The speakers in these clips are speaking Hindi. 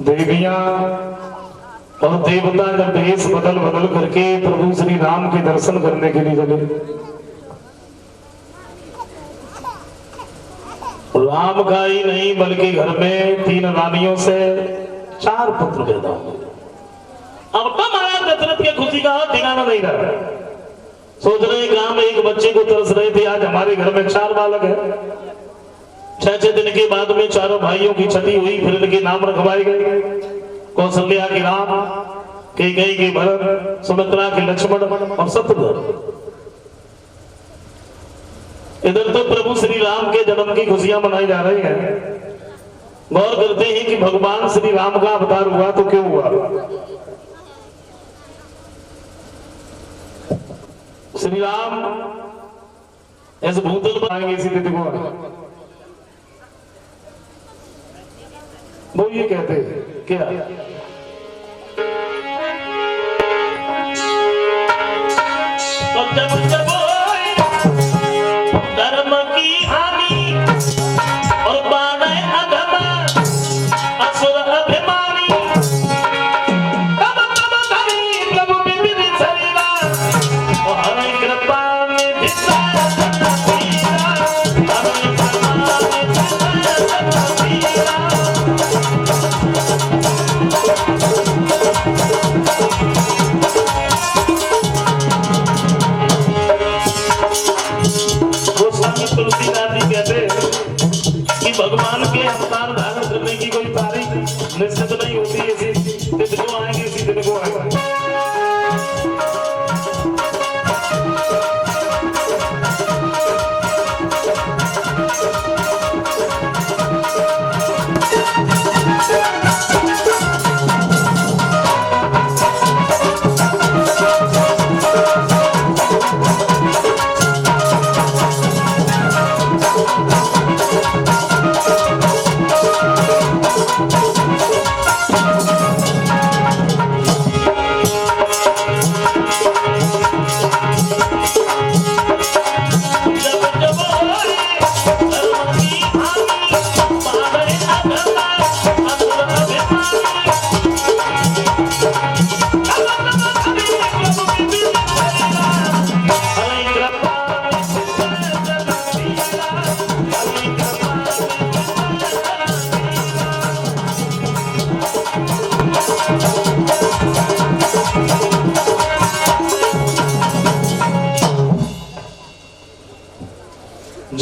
देवियां और देवता जब भेष बदल बदल करके प्रभु श्री राम के दर्शन करने के लिए चले, राम का ही नहीं बल्कि घर में 3 रानियों से 4 पुत्र पैदा हुए। अब तब आया दशरथ के खुशी का ठिकाना नहीं रहा। सोच रहे गांव में एक बच्चे को तरस रहे थे, आज हमारे घर में 4 बालक है। 6 दिन के बाद में चारों भाइयों की छठी हुई, फिर इनके नाम रखवाए गए। कौशल्या के राम, कैकेयी के भरत, सुमित्रा के लक्ष्मण और शत्रुघ्न। इधर तो प्रभु श्री राम के जन्म की खुशियां मनाई जा रही हैं। गौर करते हैं कि भगवान श्री राम का अवतार हुआ तो क्यों हुआ। श्री राम ऐसे भूतल पर आएंगे इसी तिथि को, वो ये कहते हैं क्या, जब धर्म की हानि और बाढ़ अधम असुर अभिमानी, तब धरी प्रभु विविध शरीरा और हरि कृपा में धिसा भगवान के अवतार धारण करने की कोई तारीख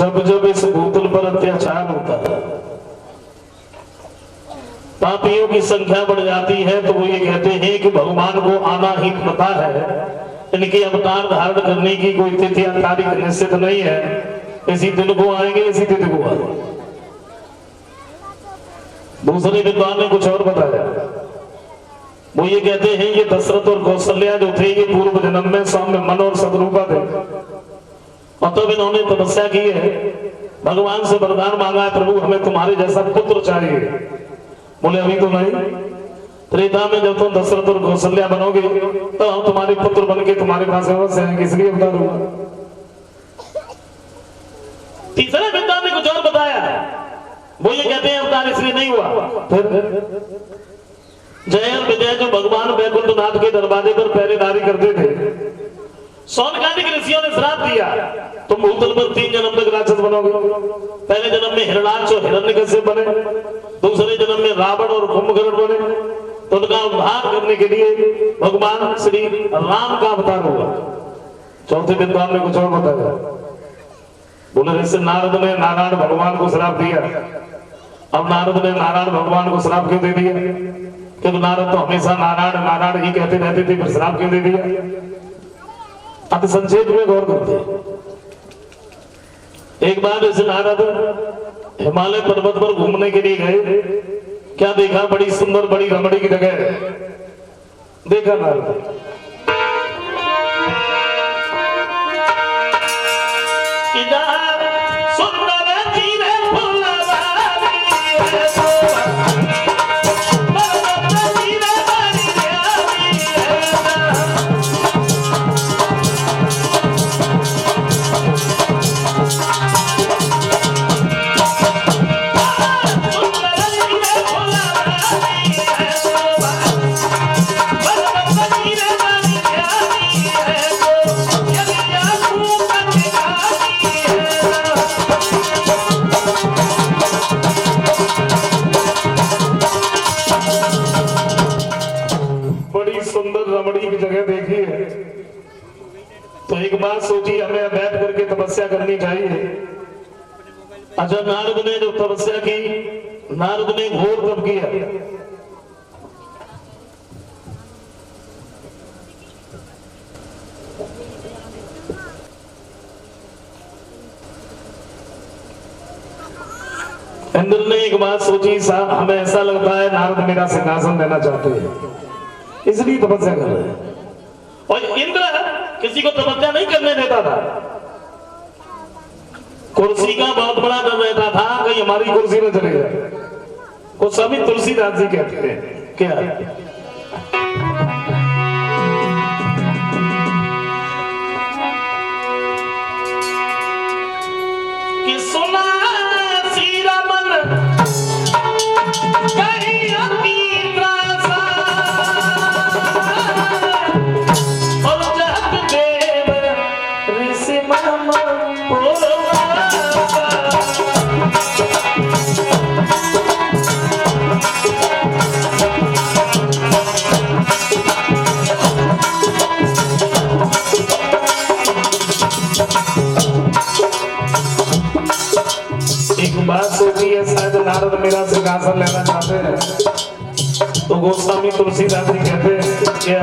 जब जब इस भूतल पर अत्याचार होता है, पापियों की संख्या बढ़ जाती है, तो वो ये कहते हैं कि भगवान को आना ही पता है, इनके अवतार धारण करने की कोई तिथि या तारीख निश्चित नहीं है, इसी दिन को आएंगे, इसी तिथि को आएंगे। दूसरे विद्वान ने कुछ और बताया। वो ये कहते हैं ये दशरथ और कौशल्या जो थे, ये पूर्व जन्म में सौम्य मन और सदरूपा थे, और तब इन्होंने तपस्या की है, भगवान से वरदान मांगा है, प्रभु हमें तुम्हारे जैसा पुत्र चाहिए। बोले अभी तो नहीं, त्रेता में जब तुम दशरथ और कौशल्या बनोगे तो हम तुम्हारे पुत्र बन के तुम्हारे पास अवश्य आएंगे, इसलिए अवतार हुआ। तीसरे विद्वान ने कुछ और बताया। वो ये कहते हैं अवतार इसलिए नहीं हुआ। फिर जय विजय जो भगवान वैकुंठनाथ के दरवाजे पर पहरेदारी करते थे, सौनकादिक ऋषियों ने श्राप दिया, तुम भूतल पर 3 जन्म तक राक्षस बनोगे। पहले जन्म में हिरणाक्ष और हिरण्यकश्यप बने, दूसरे जन्म में रावण और कुंभकर्ण बने, तो उनका उद्धार करने के लिए भगवान श्री राम का अवतार हुआ। चौथे विद्वान ने कुछ और बताया। बोले जैसे नारद ने नारायण भगवान को श्राप दिया, अब नारद ने नारायण भगवान को श्राप क्यों दे दिया? क्योंकि नारद तो हमेशा नारायण नारायण ही कहते रहते थे, फिर श्राप क्यों दे दिया? अब संक्षेप में गौर करते। एक बार इस नारद हिमालय पर्वत पर घूमने के लिए गए, क्या देखा? बड़ी सुंदर बड़ी रमणी की जगह देखा नारद। तो एक बात सोची, हमें बैठ करके तपस्या करनी चाहिए। अच्छा, नारद ने जो तपस्या की, नारद ने घोर तप किया। इंद्र ने एक बात सोची, साहब हमें ऐसा लगता है नारद मेरा सिंहासन लेना चाहते हैं, इसलिए तपस्या कर रहे हैं। और इंद्र किसी को तपस्या नहीं करने देता था, कुर्सी का बहुत बड़ा डर रहता था कहीं हमारी कुर्सी न चले जाए। वो सभी तुलसीदास जी कहते हैं क्या कि सुना सीरा मन कहीं बात सोची है, शायद नारद मेरा सिंहासन लेना चाहते हैं। तो गोस्वामी तुलसीदास जी कहते हैं क्या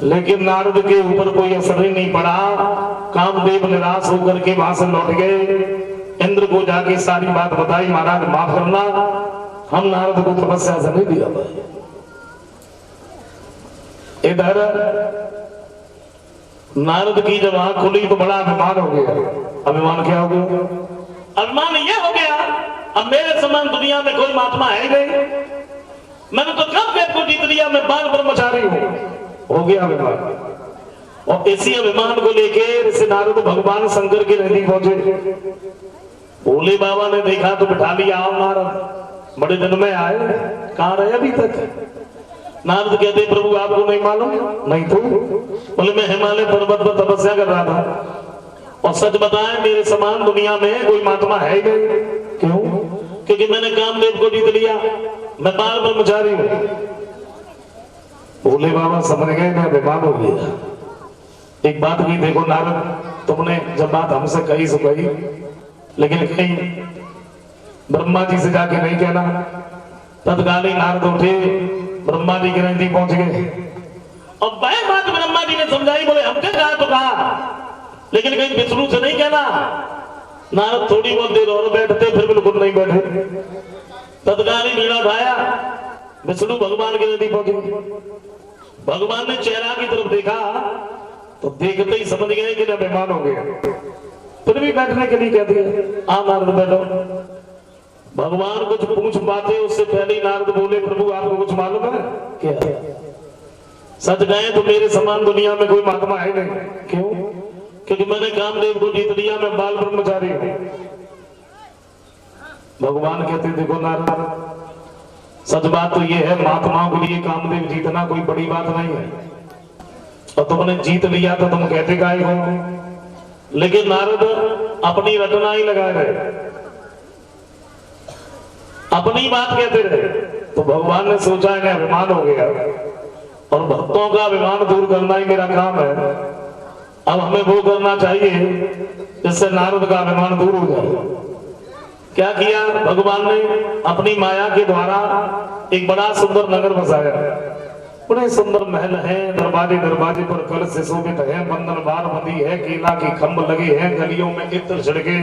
लेकिन नारद के ऊपर कोई असर ही नहीं पड़ा। कामदेव निराश होकर के वहां से लौट गए। इंद्र को जाके सारी बात बताई, महाराज माफ करना, हम नारद को तपस्या से नहीं दिया था। इधर नारद की जब आंख खुली तो बड़ा अभिमान हो गया। अभिमान क्या हो गया? अभिमान यह हो गया, अब मेरे समान दुनिया में कोई महात्मा है ही नहीं, मैंने तो कब वेद को जीत लिया, मैं बाल ब्रह्मचारी हूं। हो गया अभिमान। और इसी अभिमान को लेके ऋषि नारद भगवान शंकर की नदी पहुंचे। भोले बाबा ने देखा तो बिठा लिया, आओ नारद, बड़े दिन में आए, कहां रहे अभी तक? नारद कहते प्रभु आपको नहीं मालूम? नहीं तो? बोले मैं हिमालय पर्वत पर तपस्या कर रहा था, और सच बताएं मेरे समान दुनिया में कोई महात्मा है ही नहीं। क्यों? क्योंकि मैंने कामदेव को जीत लिया, मैं बाल ब्रह्मचारी हूं। भोले बाबा समझ गए मैं अभिमान हो गया। एक बात भी देखो नारद, तुमने जब बात हमसे कही सो कही, लेकिन कहीं ब्रह्मा जी से जाके नहीं कहना। तत्काल ही नारद उठे, ब्रह्मा जी के नजदीक पहुंच गए। और वह बात ब्रह्मा जी ने समझाई, बोले हमने कहा तो कहा, लेकिन कहीं विष्णु से नहीं कहना। नारद थोड़ी बहुत देर और बैठते, फिर बिल्कुल नहीं बैठे। तत्काल ही बीड़ा उठाया, विष्णु भगवान के नजदीक पहुंचे। भगवान ने चेहरा की तरफ देखा तो देखते ही समझ गए कि अभिमान हो गया। फिर भी बैठने के लिए कह दिया, आ नारद बैठो। भगवान कुछ पूछ पाते उससे पहले ही नारद बोले, प्रभु आपको कुछ मालूम है क्या? सच गए तो मेरे समान दुनिया में कोई महात्मा है नहीं। क्यों? क्योंकि मैंने कामदेव को जीत लिया, मैं बाल ब्रह्मचारी हूं। भगवान कहते देखो नारद, सच बात तो ये है, महात्माओं के लिए कामदेव जीतना कोई बड़ी बात नहीं है, और तुमने जीत लिया तो तुम कहते गाय हो। लेकिन नारद अपनी रचना ही लगाए रहे, अपनी बात कहते रहे। तो भगवान ने सोचा इन्हें अभिमान हो गया, और भक्तों का अभिमान दूर करना ही मेरा काम है। अब हमें वो करना चाहिए जिससे नारद का अभिमान दूर हो जाए। क्या किया भगवान ने? अपनी माया के द्वारा एक बड़ा सुंदर नगर बसाया। बड़े सुंदर महल है, दरवाजे दरवाजे पर कलश से शोभित है, बंधन बार बंधी है, केला के खंभ लगे हैं, गलियों में इत्र छिड़के,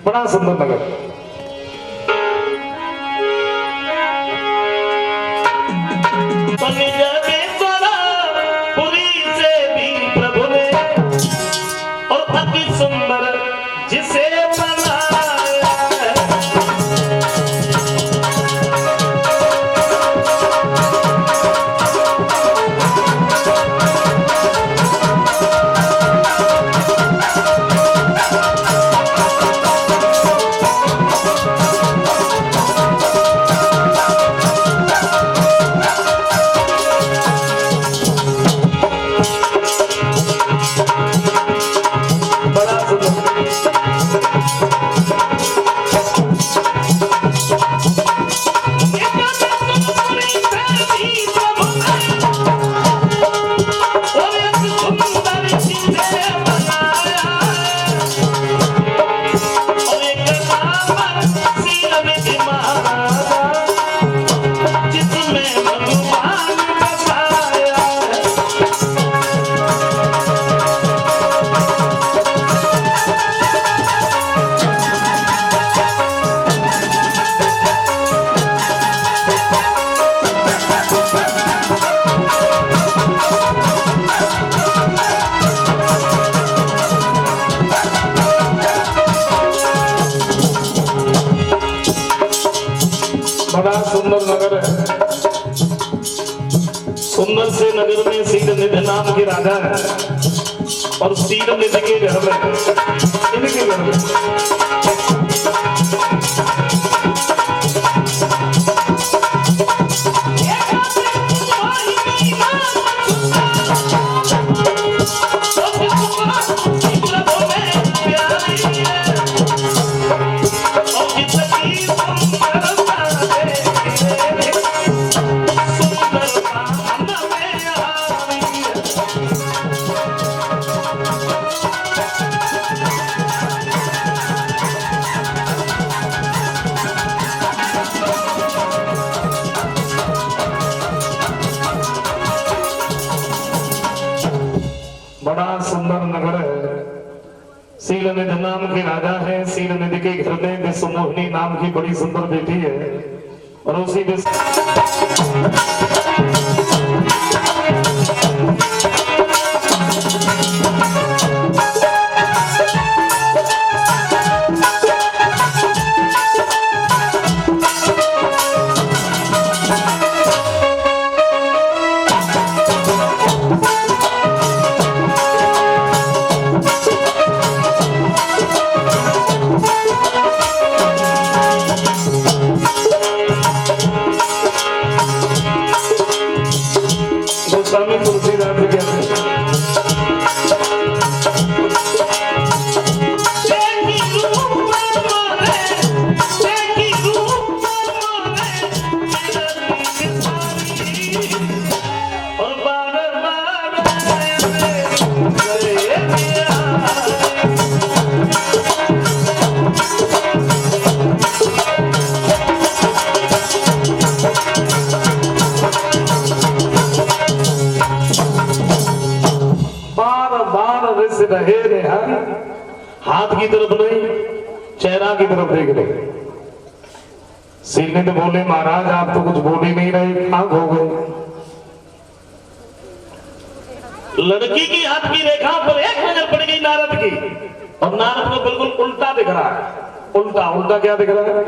बड़ा सुंदर नगर। पुरी से भी प्रभु ने और अति सुंदर जिसे बड़ा सुंदर नगर है। सुंदर से नगर में सीधनिधि नाम के राजा है, और सीधनिधि के घर में, इनके घर में बड़ा सुंदर नगर है। सील निधि नाम के राजा है। सील निधि के घर में विश्वमोहिनी नाम की बड़ी सुंदर बेटी है और उसी गोस्वामी तुलसीदास जी कहते हैं रहे रेहान, हाथ की तरफ नहीं चेहरा की तरफ देख रहे। सीने तो बोले महाराज आप तो कुछ बोल ही नहीं रहे, खाक हो गए। लड़की की हाथ की रेखा पर एक नजर पड़ गई नारद की और नारद को बिल्कुल उल्टा दिख रहा है। उल्टा उल्टा क्या दिख रहा है?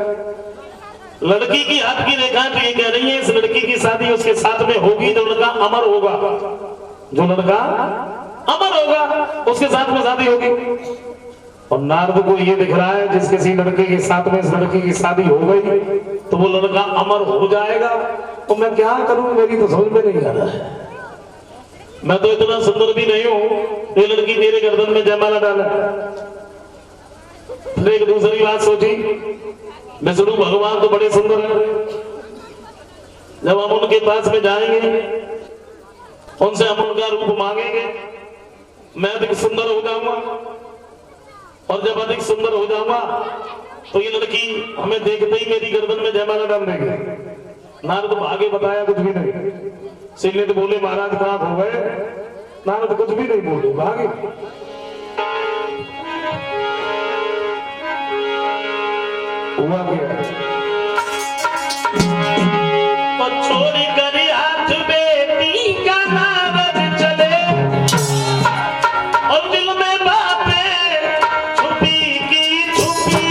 लड़की की हाथ की रेखा तो ये कह रही है इस लड़की की शादी उसके साथ में होगी तो लड़का अमर होगा। जो लड़का अमर होगा उसके साथ में शादी होगी। और नारद को ये दिख रहा है जिस किसी लड़के के साथ में इस लड़की की शादी हो गई तो वो लड़का अमर हो जाएगा। तो मैं क्या करूं, मेरी तो समझ में नहीं आ रहा है। मैं तो इतना सुंदर भी नहीं हूं ये लड़की मेरे गर्दन में जयमाला डाला। फिर एक दूसरी बात सोची, विष्णु भगवान तो बड़े सुंदर है। जब हम उनके पास में जाएंगे उनसे हम उनका रूप मांगेंगे, मैं अधिक सुंदर हो जाऊंगा और जब अधिक सुंदर हो जाऊंगा तो ये लड़की हमें देखते ही मेरी गर्दन में जयमाला डाल देगी। नारद तो आगे बताया कुछ भी नहीं। सीने तो बोले महाराज कहाँ हो गए? नारद कुछ भी नहीं बोले, भागे। हुआ क्या? छोड़ी कर हाथ बेटी का नारद चले और दिल में बातें छुपी की छुपी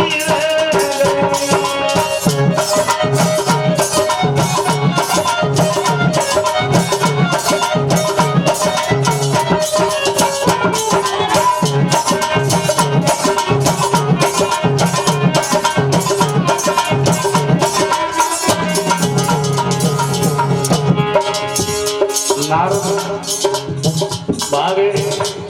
नारद भागे।